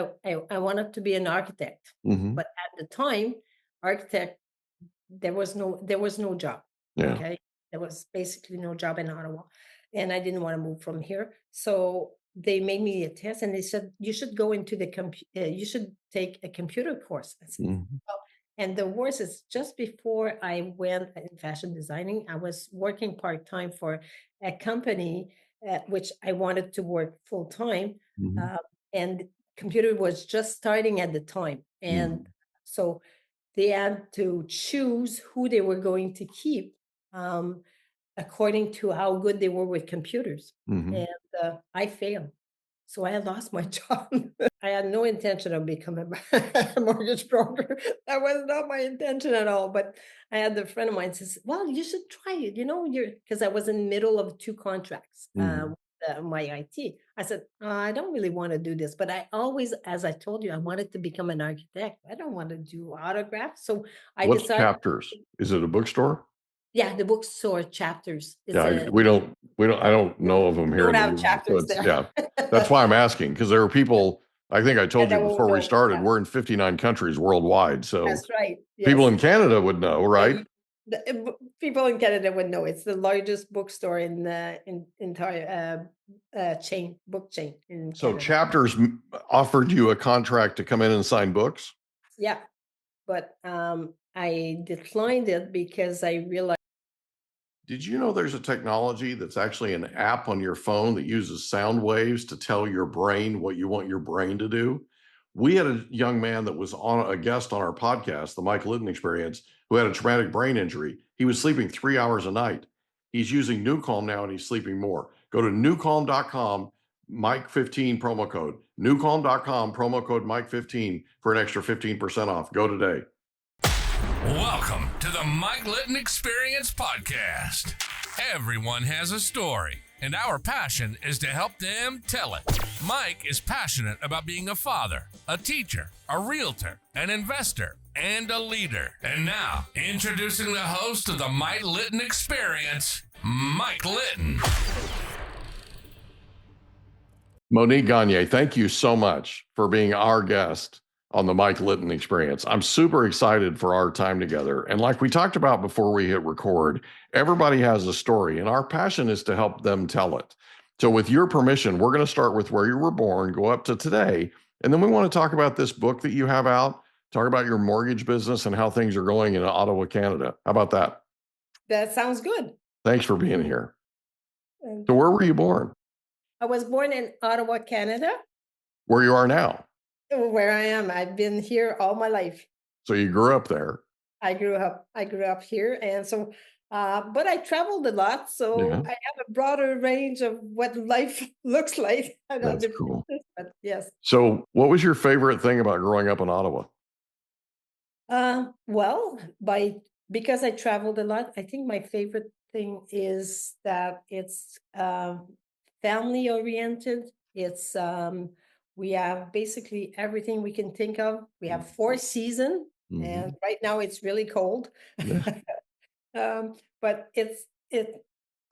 I wanted to be an architect, Hmm. but at the time, architect there was no job. Yeah. Okay, there was basically no job in Ottawa, and I didn't want to move from here. So they made me a test, and they said you should go into you should take a computer course. I said, Hmm. "Oh." And the worst is just before I went in fashion designing, I was working part time for a company which I wanted to work full time, Hmm. uh, and computer was just starting at the time, and Hmm. so they had to choose who they were going to keep um, according to how good they were with computers. Hmm. And I failed. So I had lost my job. I had no intention of becoming a mortgage broker. That was not my intention at all. But I had a friend of mine says, "Well, you should try it. You're because I was in the middle of two contracts Hmm. with my IT. I said, I don't really want to do this, but I always, as I told you, I wanted to become an architect. I don't want to do autographs. So I What's decided, Chapters? Is it a bookstore? yeah, the bookstore chapters. It's Yeah, a I don't know of them we here don't in the have U.S. So chapters it's, there. yeah, that's why I'm asking, because there are people, I think I Yeah, told you that will before we know. started, Yeah, we're in 59 countries worldwide. So that's right. people Yes. in Canada would know, Yeah, right? people in Canada would know. It's the largest bookstore in the entire book chain in So Canada. Chapters offered you a contract to come in and sign books. Yeah, but I declined it because I realized. Did you know there's a technology that's actually an app on your phone that uses sound waves to tell your brain what you want your brain to do? We had a young man that was on a guest on our podcast, the Mike Litton Experience, who had a traumatic brain injury. He was sleeping 3 hours a night. He's using New Calm now and he's sleeping more. Go to newcalm.com, Mike15 promo code. Newcalm.com, promo code Mike15 for an extra 15% off. Go today. Welcome to the Mike Litton Experience podcast. Everyone has a story, and our passion is to help them tell it. Mike is passionate about being a father, a teacher, a realtor, an investor, and a leader. And now, introducing the host of the Mike Litton Experience, Mike Litton. Monique Gagné, thank you so much for being our guest on the Mike Litton Experience. I'm super excited for our time together. And like we talked about before we hit record, everybody has a story, and our passion is to help them tell it. So with your permission, we're going to start with where you were born, go up to today, and then we want to talk about this book that you have out, talk about your mortgage business and how things are going in Ottawa, Canada. How about that? That sounds good. Thanks for being here. And So where were you born? I was born in Ottawa, Canada, Where you are now? where I am. I've been here all my life. So you grew up there. I grew up here, and so, but I traveled a lot, so Yeah, I have a broader range of what life looks like. I know that's the cool. differences, but yes. So, what was your favorite thing about growing up in Ottawa? Well, because I traveled a lot, I think my favorite thing is that it's family oriented. It's we have basically everything we can think of. We have four season, and Hmm. right now it's really cold. Yeah, But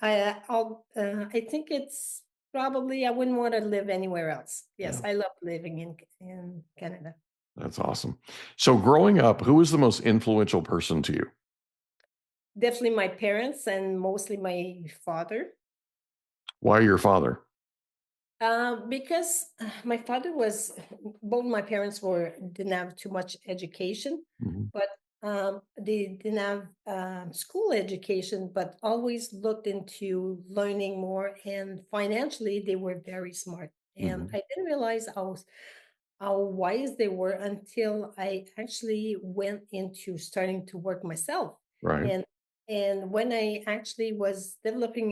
I think it's probably I wouldn't want to live anywhere else. Yes, yeah, I love living in Canada. that's awesome. So, growing up, who was the most influential person to you? Definitely my parents and mostly my father. Why your father? Because my father was both my parents were didn't have too much education, Hmm. but they didn't have school education, but always looked into learning more. And financially, they were very smart. And Hmm. I didn't realize how wise they were until I actually went into starting to work myself. Right. And and when I actually was developing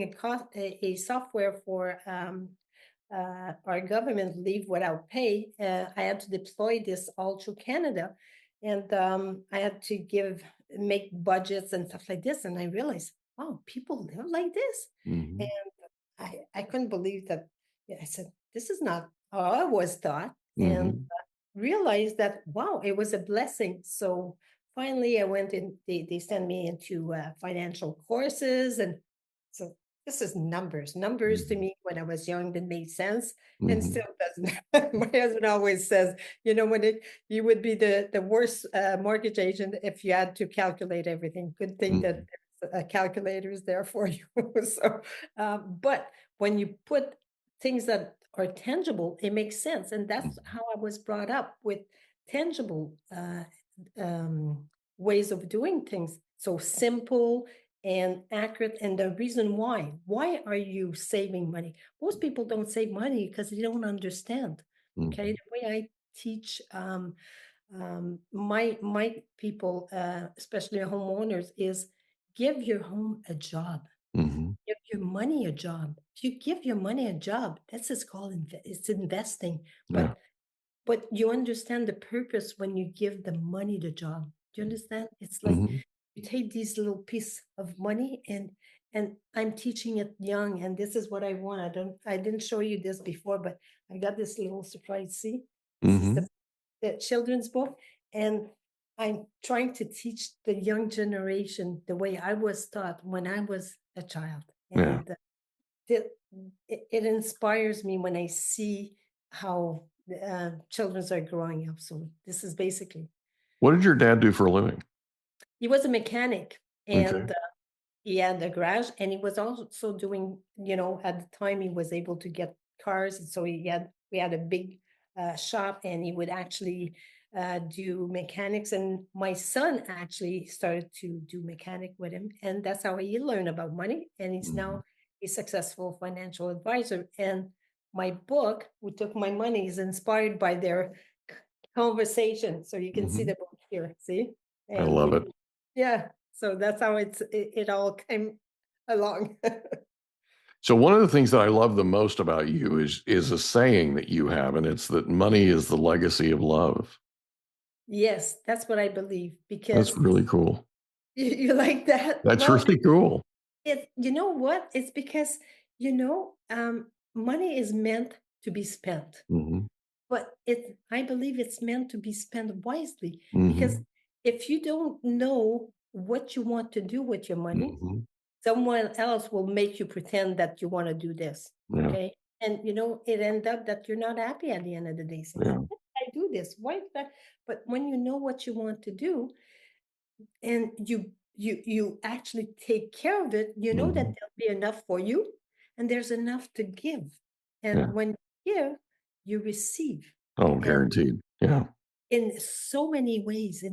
a software for our government leave without pay, I had to deploy this all through Canada, and I had to make budgets and stuff like this. And I realized, wow, people live like this, Hmm. and I couldn't believe that. Yeah, I said, this is not how I was taught, and Hmm. realized that wow, it was a blessing. So finally, I went in. They sent me into financial courses, and so this is numbers. Numbers to Mhm. me when I was young that made sense and Mhm. still doesn't. My husband always says, when you would be the worst mortgage agent if you had to calculate everything. Good thing that Mhm. there's a calculator is there for you. So, but when you put things that are tangible, it makes sense, and that's Mhm. how I was brought up with tangible ways of doing things. So simple and accurate, and the reason why are you saving money? Most people don't save money because they don't understand. Okay, Mhm. the way I teach my people, especially homeowners, is give your home a job, Mhm. give your money a job. If you give your money a job, that's just called it's investing. Yeah. But you understand the purpose when you give the money the job. Do you understand? It's like Mhm. you take these little piece of money, and I'm teaching it young, and this is what I want. I didn't show you this before, but I got this little surprise. See, this is Mhm. the children's book, and I'm trying to teach the young generation the way I was taught when I was a child, Yeah. and it, it inspires me when I see how the children are growing up. So this is basically, What did your dad do for a living? he was a mechanic, Okay. and he had a garage, and he was also doing, at the time he was able to get cars. And so we had a big shop, and he would actually do mechanics. And my son actually started to do mechanic with him. And that's how he learned about money. And he's Mhm. now a successful financial advisor. And my book, Who Took My Money, is inspired by their c- conversation. So you can see Mhm. the book here, see? I And love it. yeah, so that's how it all came along. So one of the things that I love the most about you is a saying that you have, and it's that money is the legacy of love. Yes, that's what I believe, That's because really cool. you like that? That's Well, really cool. you know what? It's because, money is meant to be spent, Mhm. but I believe it's meant to be spent wisely, because Mhm. if you don't know what you want to do with your money, Mhm. someone else will make you pretend that you want to do this. Yeah. Okay. And it end up that you're not happy at the end of the day saying, Yeah. why did I do this? Why did I? But when you know what you want to do, and you actually take care of it, you know that Mhm. there'll be enough for you, and there's enough to give. And Yeah. when you give, you receive. Oh, And guaranteed. Yeah. in so many ways,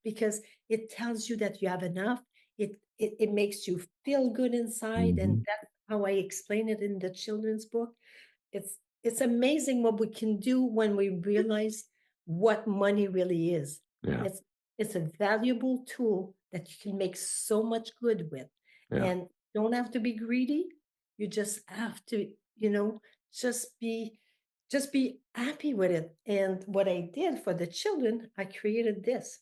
because it tells you that you have enough. It makes you feel good inside, and Mhm. that's how I explain it in the children's book. It's amazing what we can do when we realize what money really is. Yeah. It's it's a valuable tool that you can make so much good with, Yeah. and don't have to be greedy. You just have to, just be just be happy with it. And what I did for the children, I created this.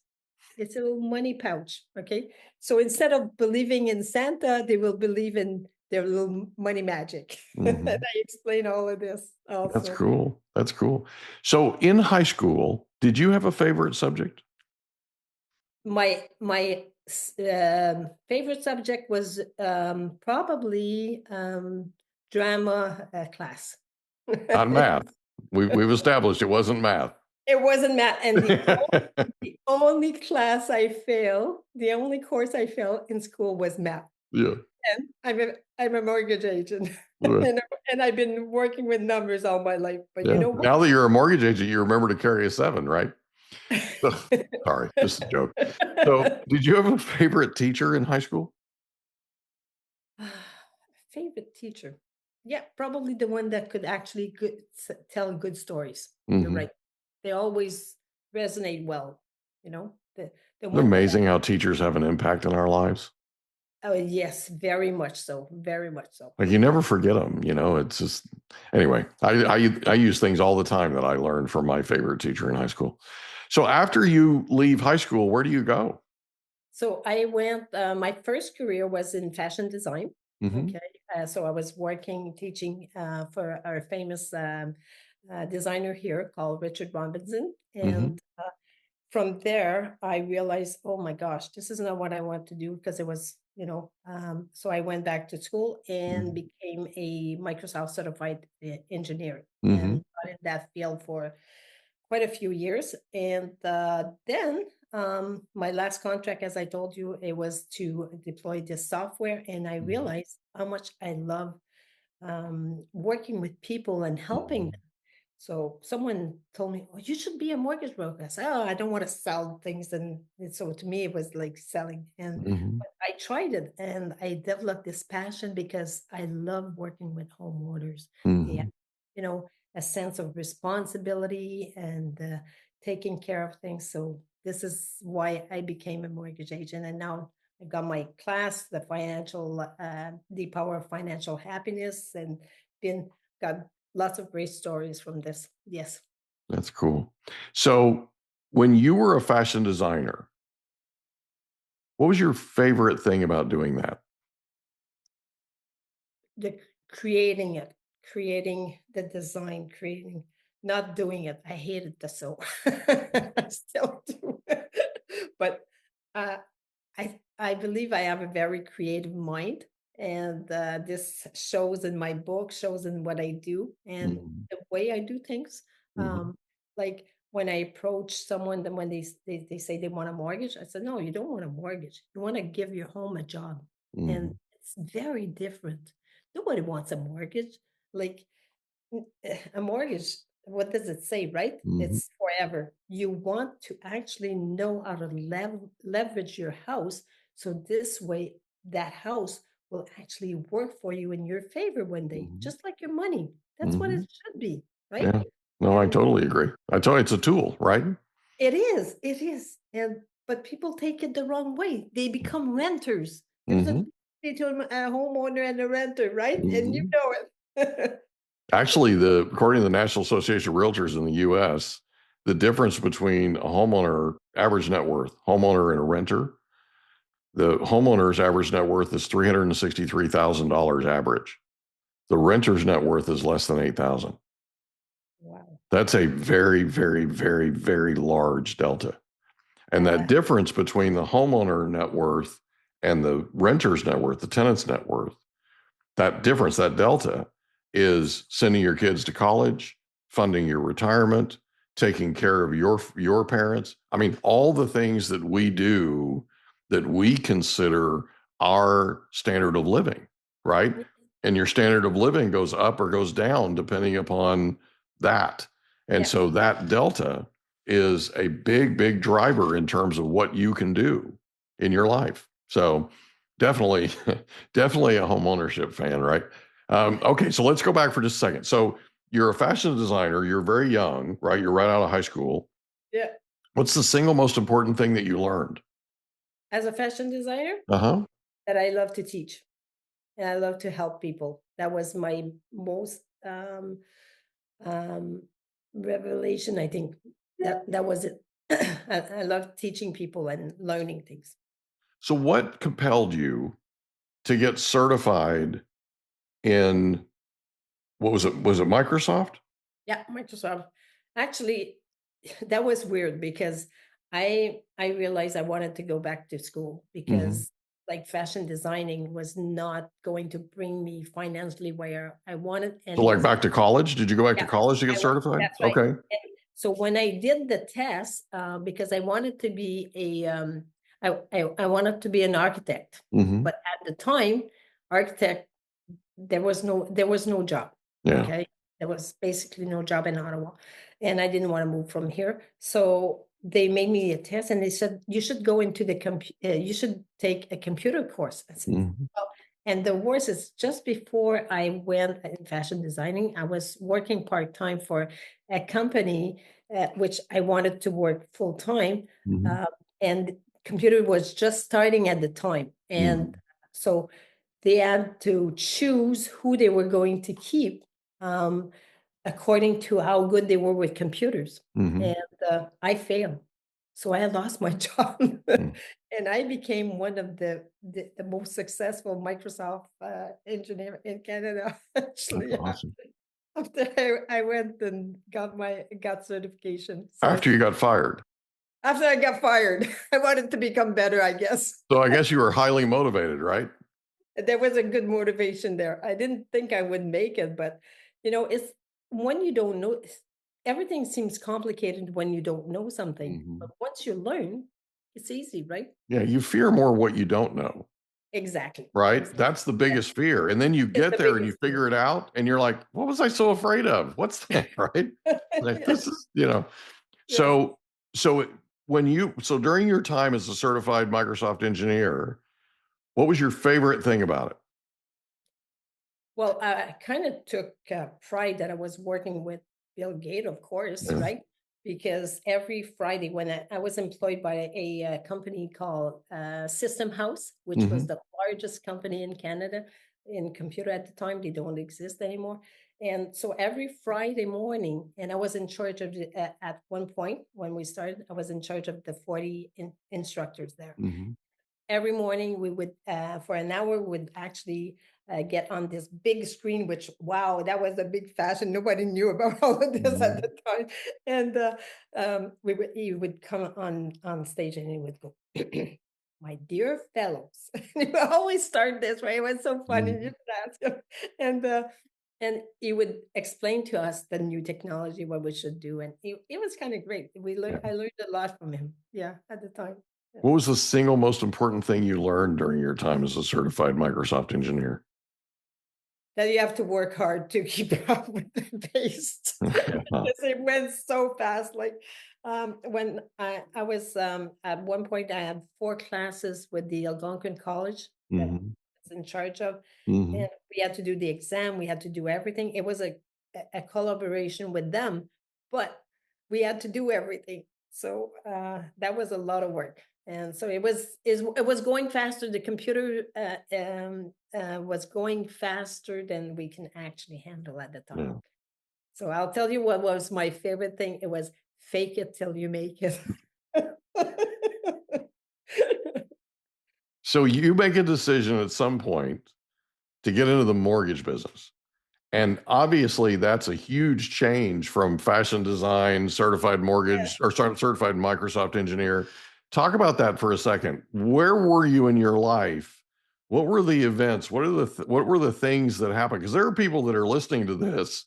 It's a little money pouch. Okay. So instead of believing in Santa, they will believe in their little money magic. And Mhm. I explain all of this That's also. cool. That's cool. So in high school, did you have a favorite subject? My favorite subject was probably drama class. Not It math. We've established it wasn't math. wasn't math, and the only class I failed, the only course I failed in school was math. Yeah. And I'm a mortgage agent, Yeah. and I've been working with numbers all my life. But you Yeah. know what? Now that you're a mortgage agent, you remember to carry a 7, right? Sorry, just a joke. So, did you have a favorite teacher in high school? Favorite teacher? Yeah, probably the one that could actually tell good stories. You're Mhm. right. They always resonate well. You know the It's one that. amazing how teachers have an impact in our lives. Oh yes, very much so. Very much so. Like, you never forget them, it's just anyway, I use things all the time that I learned from my favorite teacher in high school. So after you leave high school, where do you go? So I went. My first career was in fashion design. Mhm. Okay, so I was working teaching for our famous designer here called Richard Robinson, Mhm. and from there, I realized, oh my gosh, this is not what I want to do because it was, so I went back to school and Mhm. became a Microsoft certified engineer Mhm. and got in that field for quite a few years. And then my last contract, as I told you, it was to deploy this software. And I Mhm. realized how much I love working with people and helping. Mhm. So someone told me, "Oh, you should be a mortgage broker." I said, "Oh, I don't want to sell things." And so to me, it was like selling. And Mhm. but I tried it and I developed this passion because I love working with homeowners. They have, Mhm. you know, a sense of responsibility and taking care of things. So this is why I became a mortgage agent. And now I got my class, the power of financial happiness, and been got lots of great stories from this. Yes. That's cool. So, when you were a fashion designer, what was your favorite thing about doing that? The creating it, creating the design, creating, not doing it. I hated the sew. I still do. But uh, I believe I have a very creative mind, and this shows in my book, shows in what I do, and Mhm. the way I do things. Mhm. Like when I approach someone, then when they say they want a mortgage, I said, no, you don't want a mortgage. You want to give your home a job, and Mhm. it's very different. Nobody wants a mortgage. Like a mortgage, what does it say, right? Mhm. It's forever. You want to actually know how to leverage your house. So this way, that house will actually work for you in your favor one day, Mhm. just like your money. That's what it Mhm. should be, right? Yeah. No, I And totally agree. I tell you, it's a tool, right? it is. And but people take it the wrong way. They become renters. There's a Mhm. between a homeowner and a renter, right? And you Mhm. know it. Actually, according to the National Association of Realtors in the US, the difference between a homeowner average net worth, homeowner and a renter, the homeowner's average net worth is $363,000 average. The renter's net worth is less than 8,000. Wow. That's a very, very, very, very large delta. And Uh, that difference between the homeowner net worth and the renter's net worth, the tenant's net worth, that difference, that delta, is sending your kids to college, funding your retirement, taking care of your parents. I mean, all the things that we do that we consider our standard of living, right? And your standard of living goes up or goes down depending upon that. And yeah. so that delta is a big, big driver in terms of what you can do in your life. So definitely, definitely a home ownership fan, right? Okay, so let's go back for just a second. So you're a fashion designer. You're very young, right? You're right out of high school. Yeah. What's the single most important thing that you learned? As a fashion designer, Uh huh. that I love to teach and I love to help people. That was my most um, revelation. I think that was it. I love teaching people and learning things. So what compelled you to get certified in what was it? Was it Microsoft? Yeah, Microsoft. Actually, that was weird because I realized I wanted to go back to school Mm-hmm. because like fashion designing was not going to bring me financially where I wanted, So and like was back to college? Did you go back to yeah, college to get I went. certified? That's right. Okay. And so when I did the test, because I wanted to be I wanted to be an architect, Mm-hmm. but at the time, architect there was no job. Yeah. Okay, there was basically no job in Ottawa, and I didn't want to move from here. So they made me a test, and they said you should go into you should take a computer course. I said, Mm-hmm. "Oh," and the worst is just before I went in fashion designing, I was working part time for a company which I wanted to work full time, Mm-hmm. uh, and computer was just starting at the time, and Mm-hmm. so they had to choose who they were going to keep um, according to how good they were with computers. Mm-hmm. And I failed. So I had lost my job. Mm-hmm. And I became one of the most successful Microsoft engineer in Canada, That's actually, awesome. after I went and got certification. So After you got fired. After I got fired, I wanted to become better, I guess. So I guess you were highly motivated, right? There was a good motivation there. I didn't think I would make it, but it's when you don't know, everything seems complicated when you don't know something. Mhm. But once you learn, it's easy, right? Yeah, you fear more what you don't know, Exactly. right? That's the Yeah. biggest fear. And then you It's get the there and you biggest fear. figure it out and you're like, what was I so afraid of? What's that, right? Like Yes, this is. yes. So so it, so during your time as a certified Microsoft engineer, what was your favorite thing about it? Well, I kind of took pride that I was working with Bill Gates, of course, Yeah. right? Because every Friday, when I was employed by a company called System House, which was Mhm. the largest company in Canada in computer at the time, they don't exist anymore. And so every Friday morning, and I was in charge of at one point when we started, I was in charge of the 40 instructors there. Mhm. Every morning we would for an hour would actually get on this big screen, which wow, that was a big fashion. Nobody knew about all of this at Mhm. the time. And he would come on stage and he would go, my dear fellows. He would always start this way. It was so funny. You Mhm. should ask him. And he would explain to us the new technology, what we should do, and it was kind of great. Yeah. I learned a lot from him, yeah, at the time. Yeah. What was the single most important thing you learned during your time as a certified Microsoft engineer? That you have to work hard to keep up with the pace. Because it went so fast. Like when I was at one point, I had 4 classes with the Algonquin College that Mhm. I was in charge of, and Mhm. we had to do the exam. We had to do everything. It was a collaboration with them, but we had to do everything. So that was a lot of work. And so it was going faster. The computer was going faster than we can actually handle at the time. Yeah. So I'll tell you what was my favorite thing. It was fake it till you make it. So you make a decision at some point to get into the mortgage business. And obviously, that's a huge change from fashion design, certified Yeah. mortgage, or certified Microsoft engineer. Talk about that for a second. Where were you in your life? What were the events? What were the things that happened? Because there are people that are listening to this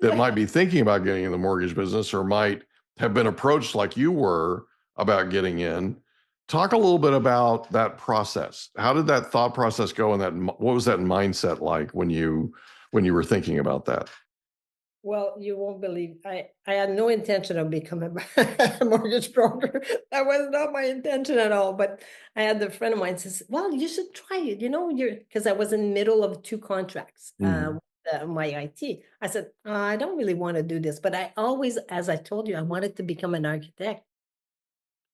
that Yeah. might be thinking about getting in the mortgage business or might have been approached like you were about getting in. Talk a little bit about that process. How did that thought process go, and what was that mindset like when you were thinking about that? Well, you won't believe I had no intention of becoming a mortgage broker. That was not my intention at all. But I had a friend of mine says, "Well, you should try it. You're because I was in the middle of 2 contracts Mhm. with my IT. I said, I don't really want to do this, but I always, as I told you, I wanted to become an architect.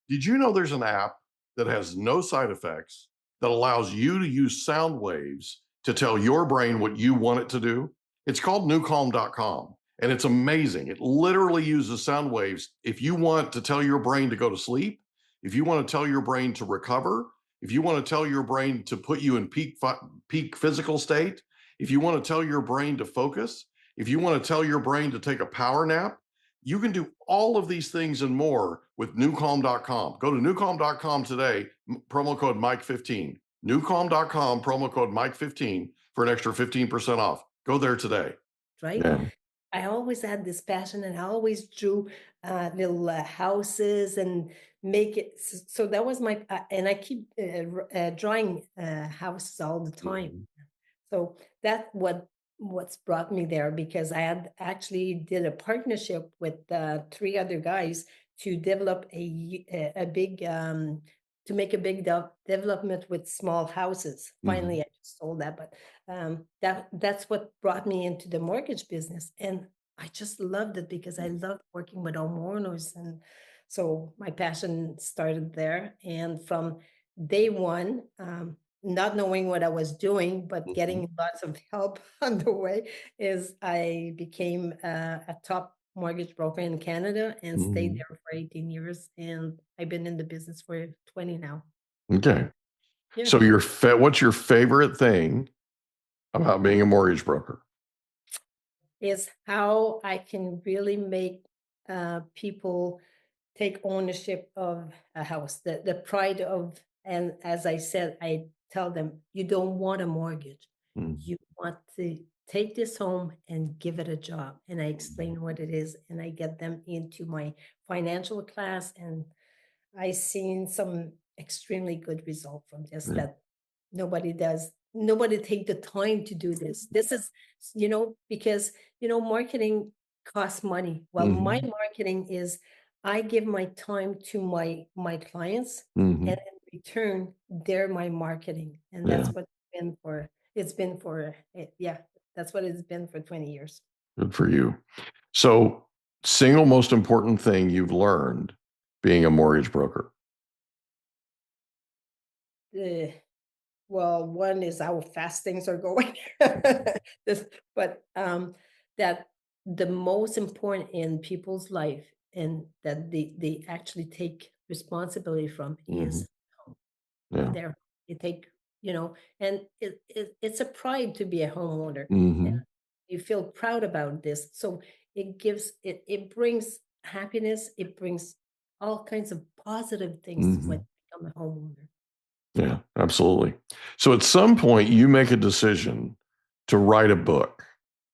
Did you know there's an app that has no side effects that allows you to use sound waves to tell your brain what you want it to do? It's called newcalm.com and it's amazing. It literally uses sound waves. If you want to tell your brain to go to sleep, if you want to tell your brain to recover, if you want to tell your brain to put you in peak physical state, if you want to tell your brain to focus, if you want to tell your brain to take a power nap, you can do all of these things and more with newcalm.com. Go to newcalm.com today, promo code Mike15. Newcalm.com, promo code Mike15 for an extra 15% off. Go there today. Right? Yeah. I always had this passion, and I always drew little houses and make it. So that was my, and I keep drawing houses all the time. Mhm. So that's what's brought me there, because I had actually did a partnership with 3 other guys to develop a big to make a big development with small houses. Mhm. Finally, I just sold that, but that's what brought me into the mortgage business, and I just loved it because I loved working with homeowners, and so my passion started there. And from day one, not knowing what I was doing, but Mhm. getting lots of help on the way, is I became a top mortgage broker in Canada and stayed Mhm. there for 18 years. And I've been in the business for 20 now. Okay. Yeah. So what's your favorite thing about being a mortgage broker? Is how I can really make people take ownership of a house, the pride of, and as I said, I tell them, you don't want a mortgage. Mm. You want to take this home and give it a job. And I explain what it is, and I get them into my financial class, and I seen some extremely good result from this Yeah. that nobody take the time to do this. This is, because, marketing costs money. Well, my Mhm. marketing is I give my time to my clients, Mhm. and in return, they're my marketing. And Yeah. that's what it's been for, yeah, that's what it's been for 20 years. Good for you. So, single most important thing you've learned being a mortgage broker. Uh, well, one is how fast things are going. This, but that the most important in people's life, and that they actually take responsibility from, Mhm. is Yeah. their you take, and it's a pride to be a homeowner. And Mhm. you feel proud about this. So it brings happiness, it brings all kinds of positive things when Mhm. you become a homeowner. Yeah, absolutely. So at some point you make a decision to write a book.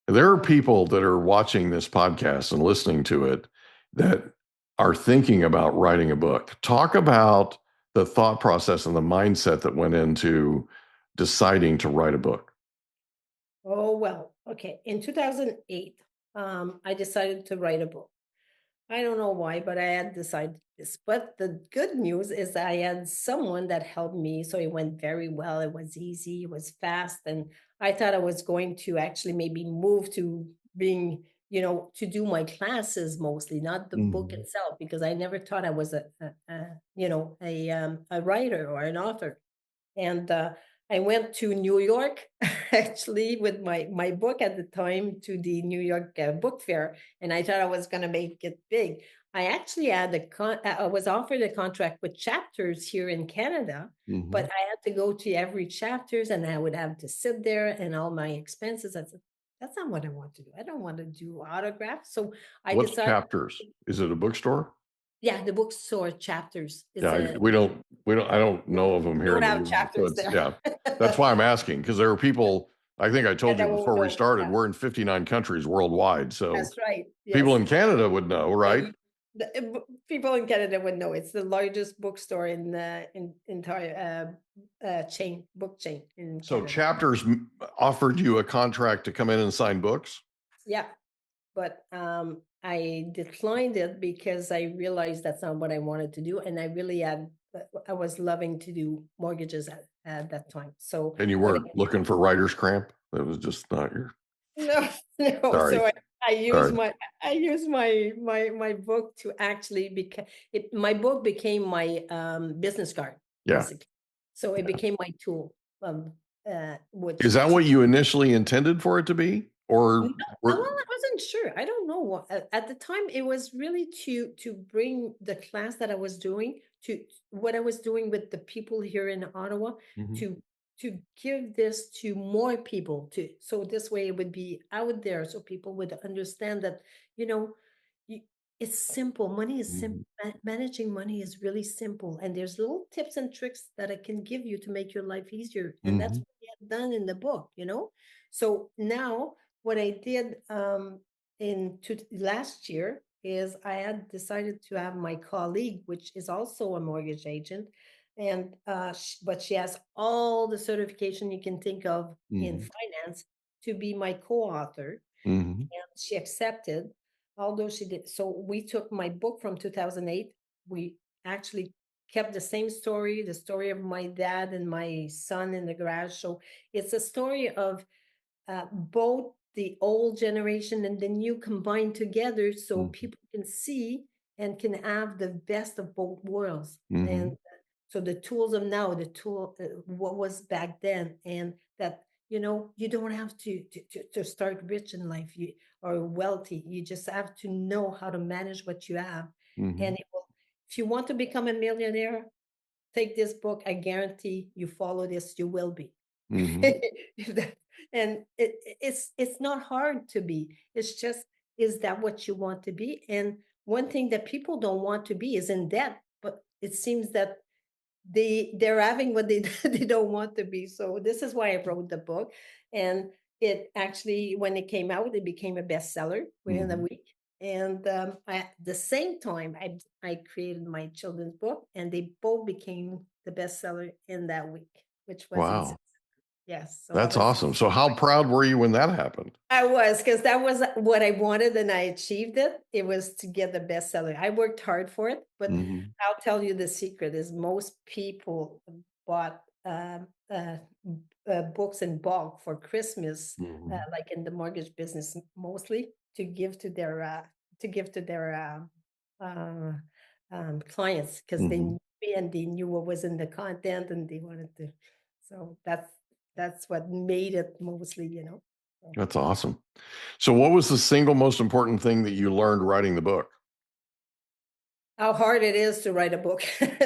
There are Oh, people that are watching this podcast and listening to it that are thinking about writing a book. Talk about the thought process and the mindset that went into deciding to write a book. Oh, well, okay. In 2008, I decided to write a book. I don't know why, but I had decided this. But the good news is I had someone that helped me. So it went very well. It was easy, it was fast. And I thought I was going to actually maybe move to being, to do my classes mostly, not the book Mhm. itself, because I never thought I was a writer or an author. And I went to New York actually with my book at the time to the New York Book Fair, and I thought I was going to make it big. I actually had I was offered a contract with Chapters here in Canada, but Mhm. I had to go to every chapters, and I would have to sit there and all my expenses. I said, that's not what I want to do. I don't want to do autographs. So I What's decided, Chapters? Is it a bookstore? yeah, the bookstore Chapters. Yeah, It's a I don't know of them we here don't in the have US. So chapters it's, there. yeah, that's why I'm asking, because there are people, I think I Yeah, told you that won't before we know. started, Yeah. we're in 59 countries worldwide. So That's right. people Yes. in Canada would know, Yeah, right? people in Canada would know. It's the largest bookstore in entire book chain in So Canada. Chapters offered you a contract to come in and sign books. Yeah, but I declined it because I realized that's not what I wanted to do, and I really had I was loving to do mortgages at that time. So And you what weren't looking for writer's cramp. That was just not your, no, no. sorry, So I use sorry. my book to actually become it. My book became my business card, Yeah. basically. So it became my tool, Is which that to what you initially intended for it to be? no, Or well, were, I wasn't sure. I don't know what at the time it was really to bring the class that I was doing to what I was doing with the people here in Ottawa Mhm. to to give this to more people to so this way it would be out there so people would understand that you know you, it's simple. Money is simple. Mhm. Managing money is really simple, and there's little tips and tricks that I can give you to make your life easier, and that's Mhm. what we have done in the book. So now what I did last year is I had decided to have my colleague, which is also a mortgage agent, and but she has all the certification you can think of in Mhm. finance to be my co-author, Mhm. and she accepted, although she did. So we took my book from 2008. We actually kept the same story, the story of my dad and my son in the garage. So it's a story of both the old generation and the new combined together so Mhm. people can see and can have the best of both worlds. And Mhm. so the tools of now, the tool, what was back then, and that, you don't have to start rich in life or wealthy. You just have to know how to manage what you have. And Mhm. if you want to become a millionaire, take this book. I guarantee you follow this, you will be. Mhm. And it's not hard to be. It's just, is that what you want to be? And one thing that people don't want to be is in debt, but it seems that they're having what they they don't want to be. So this is why I wrote the book. And it actually, when it came out, it became a bestseller within a Mhm. week. And at the same time, I created my children's book, and they both became the bestseller in that week, which was in Wow. September. Yes. So I That's was awesome. So how proud were you when that happened? I was, because that was what I wanted and I achieved it. It was to get the bestseller. I worked hard for it, but Mhm. I'll tell you the secret is most people bought books in bulk for Christmas, Mhm. like in the mortgage business, mostly to give to their clients, because they Mhm. knew me and they knew what was in the content and they wanted to. So that's what made it mostly, So. That's awesome. So what was the single most important thing that you learned writing the book? How hard it is to write a book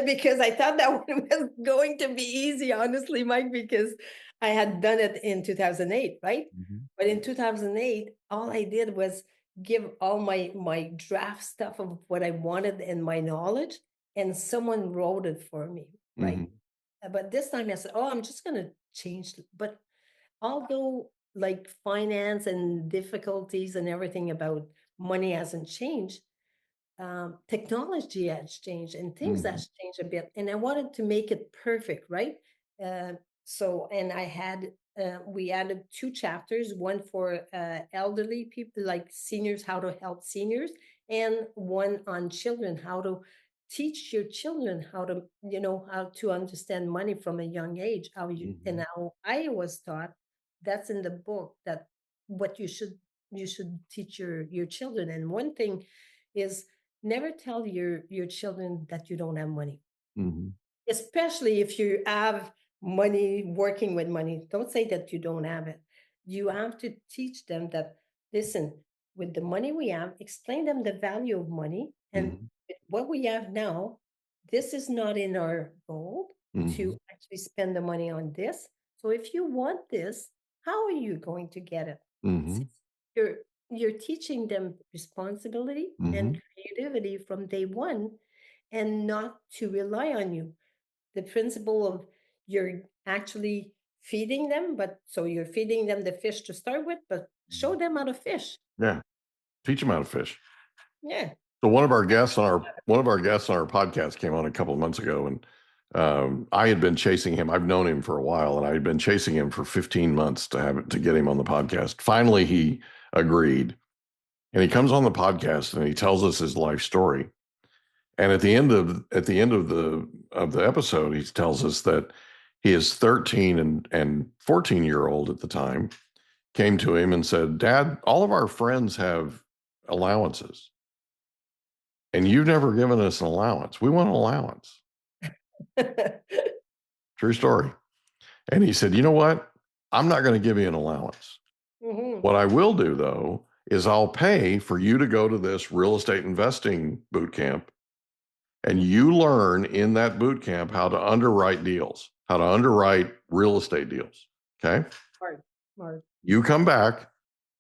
because I thought that one was going to be easy, honestly, Mike, because I had done it in 2008, right? Mhm. But in 2008, all I did was give all my draft stuff of what I wanted and my knowledge, and someone wrote it for me, right? Mhm. But this time I said, "Oh, I'm just gonna change." But although like finance and difficulties and everything about money hasn't changed, technology has changed and things Mhm. has changed a bit, and I wanted to make it perfect, right? uh, and I had we added two chapters, one for elderly people like seniors, how to help seniors, and one on children, how to teach your children how to how to understand money from a young age, how you and Mhm. how I was taught. That's in the book, that what you should teach your children. And one thing is, never tell your children that you don't have money, Mhm. especially if you have money, working with money. Don't say that you don't have it. You have to teach them that, listen, with the money we have, explain them the value of money. And Mhm. with what we have now, this is not in our goal to Mhm. actually spend the money on this. So if you want this, how are you going to get it? See, Mhm. You're you're teaching them responsibility and Mhm. creativity from day one, and not to rely on you. The principle of, you're actually feeding them, but so you're feeding them the fish to start with, but show them how to fish. Yeah. Teach them how to fish. Yeah. So one of our guests on our podcast came on a couple of months ago, and I had been chasing him. I've known him for a while, and I had been chasing him for 15 months to get him on the podcast. Finally, he agreed, and he comes on the podcast and he tells us his life story. And at the end of the episode, he tells us that his 13 and 14-year-old at the time came to him and said, "Dad, all of our friends have allowances, and you've never given us an allowance. We want an allowance." True story. And he said, "You know what? I'm not going to give you an allowance. Hmm. What I will do, though, is I'll pay for you to go to this real estate investing boot camp, and you learn in that boot camp how to underwrite deals, how to underwrite real estate deals. Okay. Smart, smart. You come back,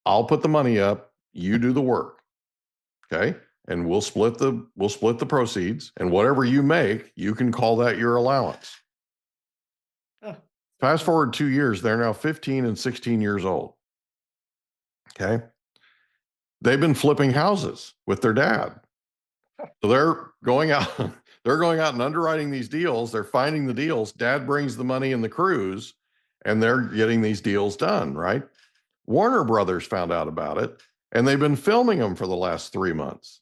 I'll put the money up, you do the work. Okay. And we'll split the proceeds, and whatever you make, you can call that your allowance." Oh, so Fast smart. forward 2 years, they're now 15 and 16 years old. Okay. They've been flipping houses with their dad. So they're going out, they're going out and underwriting these deals. They're finding the deals. Dad brings the money in the cruise, and they're getting these deals done, right? Warner Brothers found out about it, and they've been filming them for the last 3 months.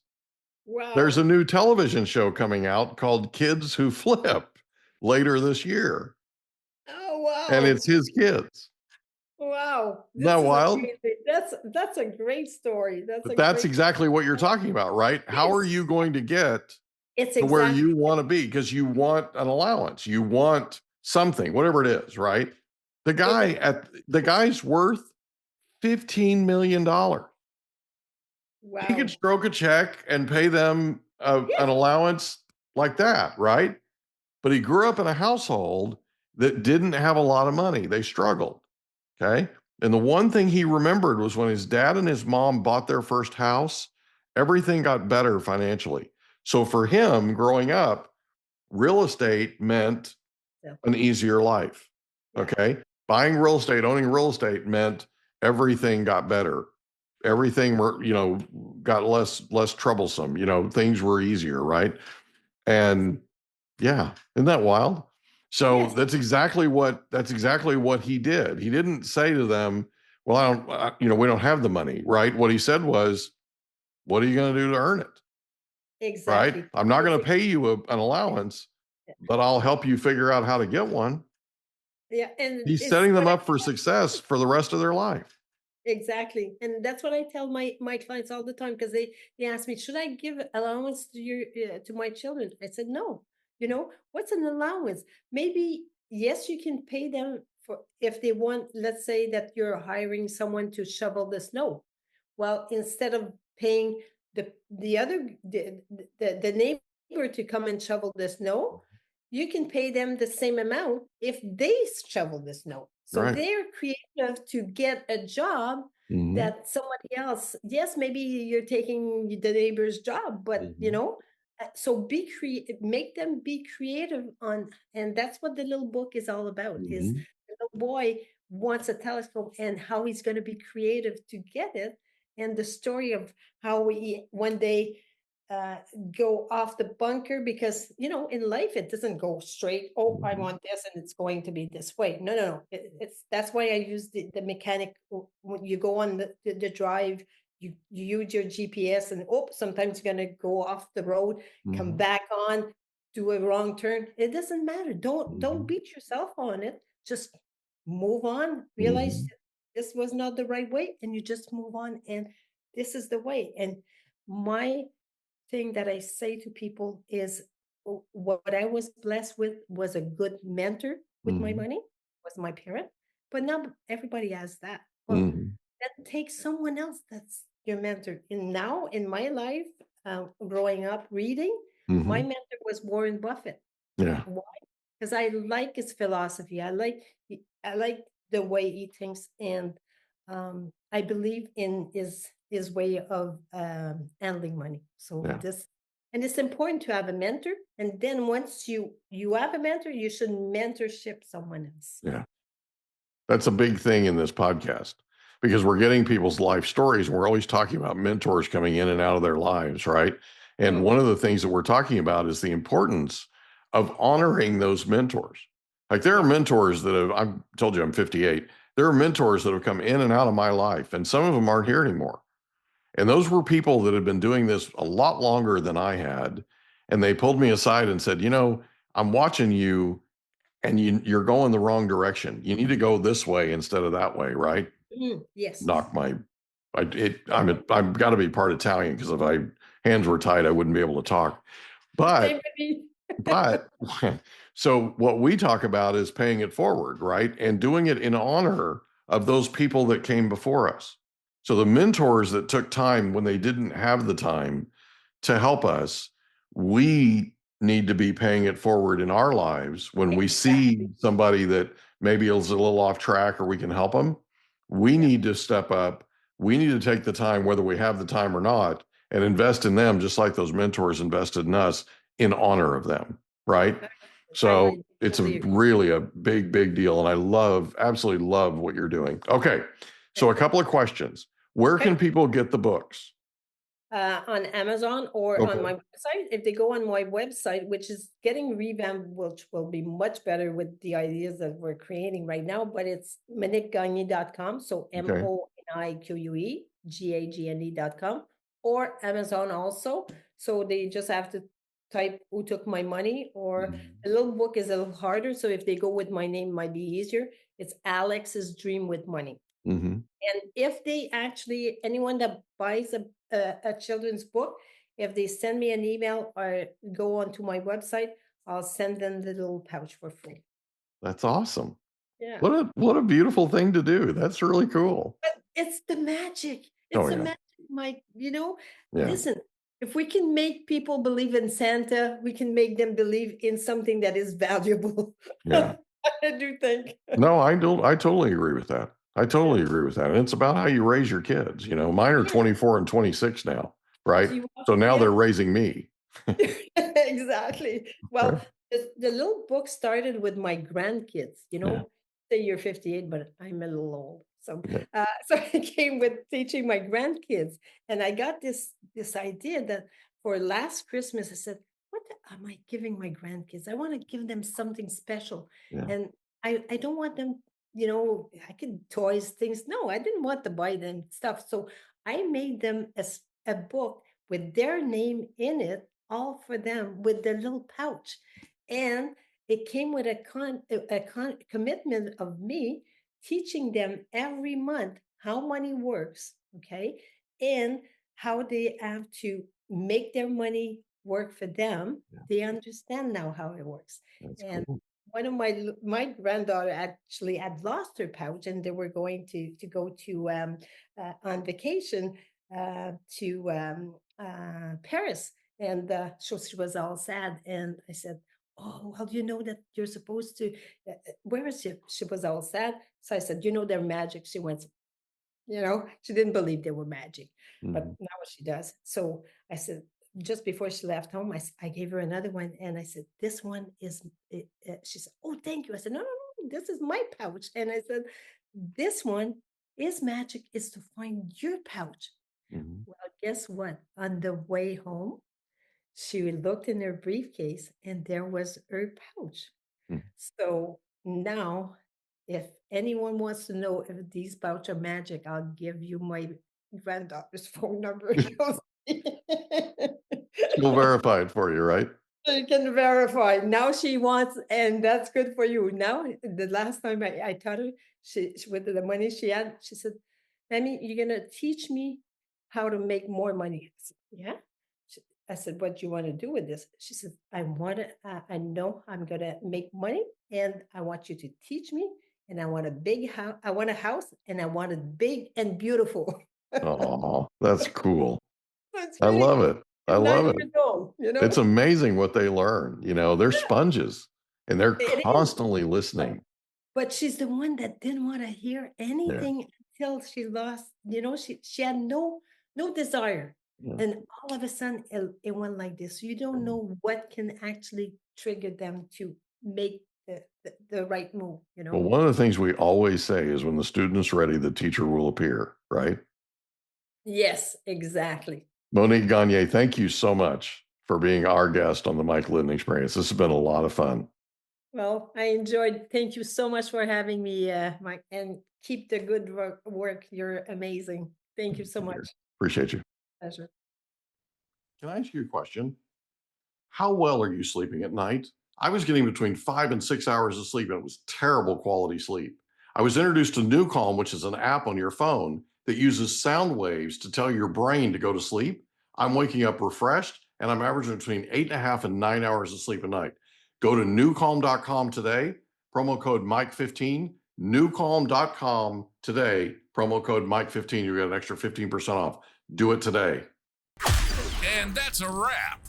There's a Wow. new television show coming out called Kids Who Flip later this year, Oh, and wow. it's his kids. Wow. Isn't that This is wild? amazing. That's a great story. That's But a that's great exactly what you're talking about, right? How are Yes. you going to get It's to where exactly. you want to be? Because you want an allowance, you want something, whatever it is, right? It, The guy's worth $15 million. He could wow. stroke a check and pay them an Yeah. allowance like that, right? But he grew up in a household that didn't have a lot of money. They struggled. Okay. And the one thing he remembered was when his dad and his mom bought their first house, everything got better financially. So for him growing up, real estate meant an easier life. Okay. Buying real estate, owning real estate meant everything got better. Everything were, got less troublesome, things were easier. Right. And yeah, isn't that wild? So Yes. that's exactly what he did. He didn't say to them, well, we don't have the money. Right. What he said was, what are you going to do to earn it? Exactly. Right. I'm not going to pay you an allowance, Yeah. but I'll help you figure out how to get one. Yeah, and He's it's setting them what up for success for the rest of their life. exactly, and that's what I tell my clients all the time, because they ask me, should I give allowance to your to my children? I said no. What's an allowance? Maybe yes, you can pay them for if they want. Let's say that you're hiring someone to shovel the snow. Well, instead of paying the neighbor to come and shovel the snow, you can pay them the same amount if they shovel the snow. So Right. they're creative to get a job Mhm. that somebody else, yes, maybe you're taking the neighbor's job, but Mhm. so be creative, make them be creative on, and that's what the little book is all about, is Mhm. the little boy wants a telescope and how he's going to be creative to get it, and the story of how he one day uh, go off the bunker, because in life it doesn't go straight. Oh, I Mhm. want this and it's going to be this way. No, no, no. It's that's why I use the mechanic. When you go on the drive, you use your GPS, and sometimes you're gonna go off the road, come Mhm. back on, do a wrong turn. It doesn't matter. Don't Mhm. beat yourself on it. Just move on. Realize Mhm. this was not the right way, and you just move on, and this is the way. And my thing that I say to people is, what I was blessed with was a good mentor with my Mhm. money, was my parent. But not everybody has that. Well, Mhm. then take someone else that's your mentor. And now in my life, growing up reading, my Mhm. mentor was Warren Buffett. Yeah. Why? Because I like his philosophy. I like the way he thinks, and I believe in his way of handling money. So Yeah. and it's important to have a mentor. And then once you have a mentor, you should mentorship someone else. Yeah. That's a big thing in this podcast because we're getting people's life stories and we're always talking about mentors coming in and out of their lives, right? And Mm, one of the things that we're talking about is the importance of honoring those mentors. Like there are yeah. mentors that I've told you I'm 58. There are mentors that have come in and out of my life, and some of them aren't here anymore. And those were people that had been doing this a lot longer than I had. And they pulled me aside and said, I'm watching you and you're going the wrong direction. You need to go this way instead of that way, right? Yes. Knock my, I've got to be part Italian because if I hands were tied, I wouldn't be able to talk. Same But with me. but so what we talk about is paying it forward, right? And doing it in honor of those people that came before us. So the mentors that took time when they didn't have the time to help us, we need to be paying it forward in our lives when we see Exactly. somebody that maybe is a little off track or we can help them. We Yeah. need to step up. We need to take the time, whether we have the time or not, and invest in them just like those mentors invested in us in honor of them, right? So I it's totally agree. really a big, big deal. And I absolutely love what you're doing. Okay. So a couple of questions. Where can Okay. people get the books? On Amazon or on Okay. my website. If they go on my website, which is getting revamped, which will be much better with the ideas that we're creating right now, but it's moniquegagné.com. So Okay. MoniqueGagné.com, or Amazon also. So they just have to type who took my money, or Mhm. the little book is a little harder. So if they go with my name, it might be easier. It's Alex's Dream with Money. Mhm. And if they actually, anyone that buys a children's book, if they send me an email or go onto my website, I'll send them the little pouch for free. That's awesome. Yeah. What a beautiful thing to do. That's really cool. But it's the magic. Oh It's the yeah. magic, Mike. Yeah. Listen, if we can make people believe in Santa, we can make them believe in something that is valuable. Yeah. I do think. No, I totally agree with that. I Yeah. totally agree with that. And it's about how you raise your kids. Mine are Yeah. 24 and 26 now. right? So now they're raising me. Exactly. Well, Right. the little book started with my grandkids, Yeah. say you're 58, but I'm a little old. So, Yeah. so I came with teaching my grandkids, and I got this idea that for last Christmas, I said, "What am I giving my grandkids? I want to give them something special, Yeah. and I don't want them, I could toys, things. No, I didn't want to buy them stuff, so I made them a book with their name in it, all for them, with their little pouch, and it came with a commitment of me teaching them every month how money works, okay, and how they have to make their money work for them. Yeah. They understand now how it works. That's And cool. one of my granddaughter actually had lost her pouch, and they were going to go to on vacation to Paris, and so she was all sad, and I said, "Oh, well, you know that you're supposed to. Where is she?" She was all sad, so I said, they're magic." She went, she didn't believe they were magic, but Mhm. now she does. So I said, just before she left home, I gave her another one, and I said, "This one is." She said, "Oh, thank you." I said, "No, no, no, this is my pouch," and I said, "This one is magic. Is to find your pouch." Mhm. Well, guess what? On the way home, she looked in her briefcase, and there was her pouch. Mhm. So now, if anyone wants to know if these pouch are magic, I'll give you my granddaughter's phone number. You'll see. Still verified for you, right? You can verify. Now she wants, and that's good for you. Now, the last time I taught her, with the money she had, she said, "Mammy, you're gonna teach me how to make more money." I said, "Yeah." I said, "What do you want to do with this?" She said, "I want to. I know I'm gonna make money, and I want you to teach me. And I want a big house. I want a house, and I want it big and beautiful." Oh, that's cool. That's I really love cool. it. I She's nine love it. years old. It's amazing what they learn. They're sponges and they're It is. constantly listening. But she's the one that didn't wanna hear Yeah. anything until she lost, she had no desire, Yeah. and all of a sudden, it went like this. You don't know what can actually trigger them to make the right move, you Well, know? one of the things we always say is when the student's ready, the teacher will appear, right? Yes, exactly. Monique Gagné, thank you so much for being our guest on the Mike Litton Experience. This has been a lot of fun. Well, I enjoyed. Thank you so much for having me, Mike, and keep the good work. You're amazing. Thank you so Dear. much. Appreciate you. Pleasure. Can I ask you a question? How well are you sleeping at night? I was getting between 5 and 6 hours of sleep, and it was terrible quality sleep. I was introduced to New Calm, which is an app on your phone that uses sound waves to tell your brain to go to sleep. I'm waking up refreshed, and I'm averaging between 8.5 and 9 hours of sleep a night. Go to newcalm.com today, promo code Mike15, newcalm.com today, promo code Mike15. You get an extra 15% off. Do it today. And that's a wrap.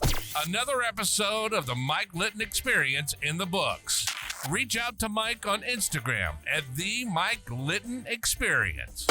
Another episode of the Mike Litton Experience in the books. Reach out to Mike on Instagram at the Mike Litton Experience.